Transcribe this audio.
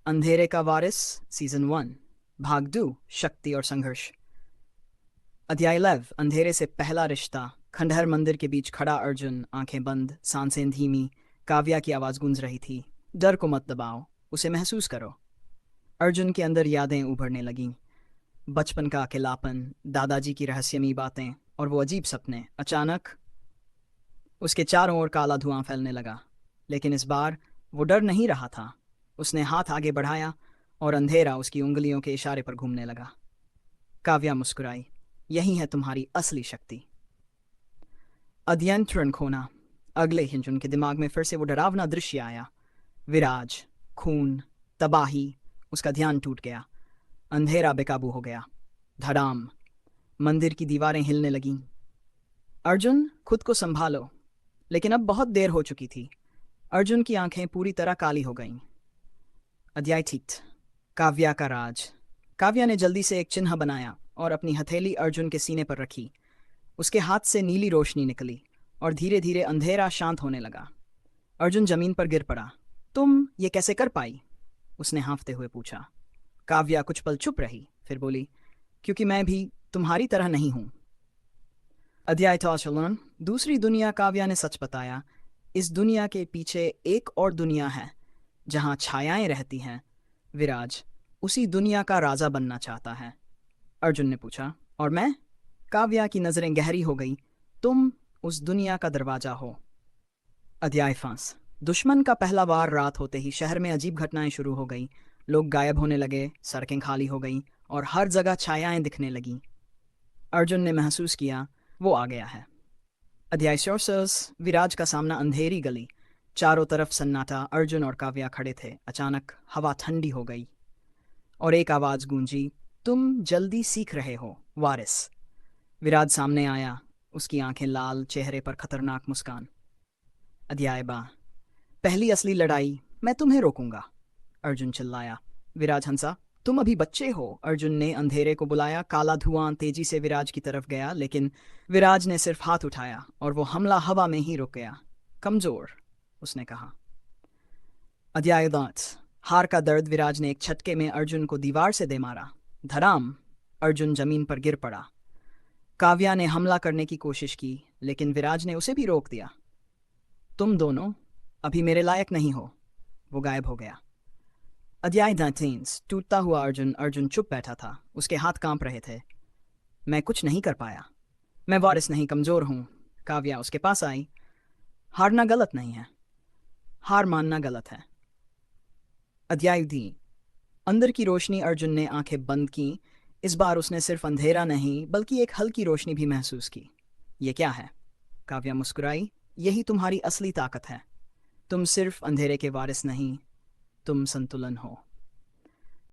अंधेरे का वारिस सीजन 1 भाग 2 शक्ति और संघर्ष। अध्याय 11 अंधेरे से पहला रिश्ता। खंडहर मंदिर के बीच खड़ा अर्जुन, आंखें बंद, सांसें धीमी। काव्या की आवाज गूंज रही थी, डर को मत दबाओ, उसे महसूस करो। अर्जुन के अंदर यादें उभरने लगीं, बचपन का अकेलापन, दादाजी की रहस्यमयी बातें और वो अजीब सपने। अचानक उसके चारों ओर काला धुआं फैलने लगा, लेकिन इस बार वो डर नहीं रहा था। उसने हाथ आगे बढ़ाया और अंधेरा उसकी उंगलियों के इशारे पर घूमने लगा। काव्या मुस्कुराई, यही है तुम्हारी असली शक्ति। अध्ययन खोना। अगले ही उनके दिमाग में फिर से वो डरावना दृश्य आया। विराज, खून, तबाही। उसका ध्यान टूट गया। अंधेरा बेकाबू हो गया। धड़ाम, मंदिर की दीवारें हिलने लगीं। अर्जुन, खुद को संभालो। लेकिन अब बहुत देर हो चुकी थी। अर्जुन की आंखें पूरी तरह काली हो गईं। अध्याय ठीक। काव्या का राज। काव्या ने जल्दी से एक चिन्ह बनाया और अपनी हथेली अर्जुन के सीने पर रखी। उसके हाथ से नीली रोशनी निकली और धीरे धीरे अंधेरा शांत होने लगा। अर्जुन जमीन पर गिर पड़ा। तुम ये कैसे कर पाई? उसने हाँफते हुए पूछा। काव्या कुछ पल चुप रही, फिर बोली, क्योंकि मैं भी तुम्हारी तरह नहीं हूं। अध्याय 12 दूसरी दुनिया। काव्या ने सच बताया, इस दुनिया के पीछे एक और दुनिया है जहां छायाएं रहती हैं। विराज उसी दुनिया का राजा बनना चाहता है। अर्जुन ने पूछा, और मैं? काव्या की नजरें गहरी हो गई। तुम उस दुनिया का दरवाजा हो। अध्याय 5 दुश्मन का पहला वार। रात होते ही शहर में अजीब घटनाएं शुरू हो गई। लोग गायब होने लगे, सड़कें खाली हो गईं और हर जगह छायाएं दिखने लगीं। अर्जुन ने महसूस किया, वो आ गया है। अध्याय 6 विराज का सामना। अंधेरी गली, चारों तरफ सन्नाटा। अर्जुन और काव्या खड़े थे। अचानक हवा ठंडी हो गई और एक आवाज गूंजी, तुम जल्दी सीख रहे हो वारिस। विराज सामने आया, उसकी आंखें लाल, चेहरे पर खतरनाक मुस्कान। अध्याय 12 पहली असली लड़ाई। मैं तुम्हें रोकूंगा, अर्जुन चिल्लाया। विराज हंसा, तुम अभी बच्चे हो। अर्जुन ने अंधेरे को बुलाया। काला धुआं तेजी से विराज की तरफ गया, लेकिन विराज ने सिर्फ हाथ उठाया और वो हमला हवा में ही रुक गया। कमजोर, उसने कहा। अध्याय 10 हार का दर्द। विराज ने एक झटके में अर्जुन को दीवार से दे मारा। धड़ाम, अर्जुन जमीन पर गिर पड़ा। काव्या ने हमला करने की कोशिश की, लेकिन विराज ने उसे भी रोक दिया। तुम दोनों अभी मेरे लायक नहीं हो। वो गायब हो गया। अध्याय 13 टूटता हुआ अर्जुन। अर्जुन चुप बैठा था, उसके हाथ कांप रहे थे। मैं कुछ नहीं कर पाया। मैं वारिस नहीं, कमजोर हूं। काव्या उसके पास आई। हारना गलत नहीं है, हार मानना गलत है। अध्याय दी अंदर की रोशनी। अर्जुन ने आंखें बंद की। इस बार उसने सिर्फ अंधेरा नहीं, बल्कि एक हल्की रोशनी भी महसूस की। ये क्या है? काव्या मुस्कुराई, यही तुम्हारी असली ताकत है। तुम सिर्फ अंधेरे के वारिस नहीं, तुम संतुलन हो।